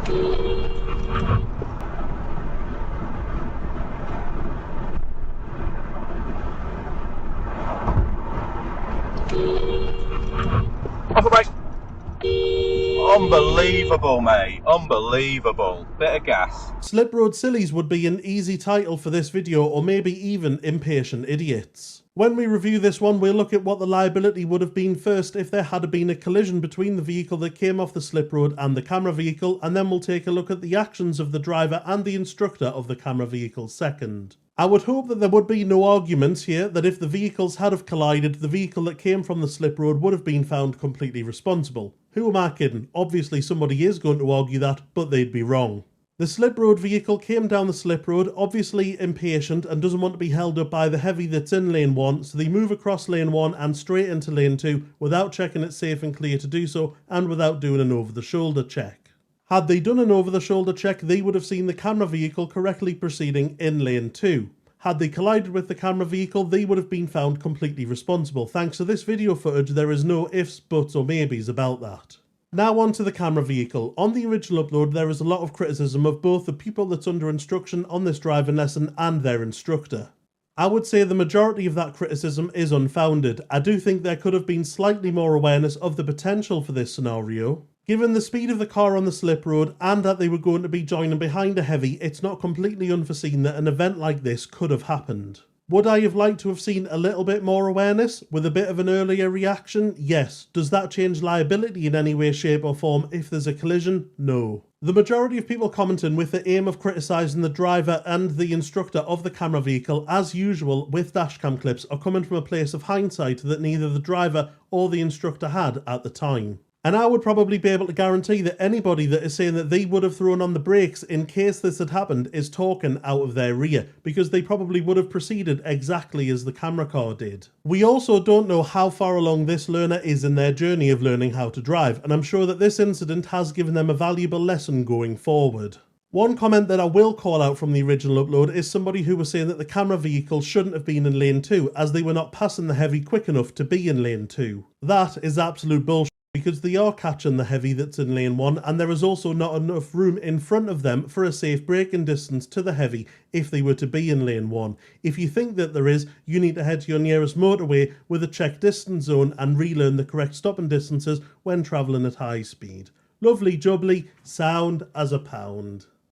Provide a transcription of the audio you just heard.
Off the brake. Unbelievable, mate. Unbelievable. Bit of gas. Slip Road Sillies would be an easy title for this video, or maybe even Impatient Idiots. When we review this one, we'll look at what the liability would have been first if there had been a collision between the vehicle that came off the slip road and the camera vehicle, and then we'll take a look at the actions of the driver and the instructor of the camera vehicle second. I would hope that there would be no arguments here that if the vehicles had have collided, the vehicle that came from the slip road would have been found completely responsible. Who am I kidding? Obviously somebody is going to argue that, but they'd be wrong. The slip road vehicle came down the slip road, obviously impatient and doesn't want to be held up by the heavy that's in lane 1, so they move across lane 1 and straight into lane 2 without checking it's safe and clear to do so, and without doing an over-the-shoulder check. Had they done an over-the-shoulder check, they would have seen the camera vehicle correctly proceeding in lane 2. Had they collided with the camera vehicle, they would have been found completely responsible. Thanks to this video footage, there is no ifs, buts or maybes about that. Now on to the camera vehicle. On the original upload, there is a lot of criticism of both the people that's under instruction on this driving lesson and their instructor. I would say the majority of that criticism is unfounded. I do think there could have been slightly more awareness of the potential for this scenario. Given the speed of the car on the slip road and that they were going to be joining behind a heavy, it's not completely unforeseen that an event like this could have happened. Would I have liked to have seen a little bit more awareness, with a bit of an earlier reaction? Yes. Does that change liability in any way, shape or form if there's a collision? No. The majority of people commenting with the aim of criticising the driver and the instructor of the camera vehicle, as usual with dashcam clips, are coming from a place of hindsight that neither the driver or the instructor had at the time. And I would probably be able to guarantee that anybody that is saying that they would have thrown on the brakes in case this had happened is talking out of their rear, because they probably would have proceeded exactly as the camera car did. We also don't know how far along this learner is in their journey of learning how to drive, and I'm sure that this incident has given them a valuable lesson going forward. One comment that I will call out from the original upload is somebody who was saying that the camera vehicle shouldn't have been in lane 2 as they were not passing the heavy quick enough to be in lane 2. That is absolute bullshit, because they are catching the heavy that's in lane 1 and there is also not enough room in front of them for a safe braking distance to the heavy if they were to be in lane 1. If you think that there is, you need to head to your nearest motorway with a check distance zone and relearn the correct stopping distances when travelling at high speed. Lovely jubbly, sound as a pound.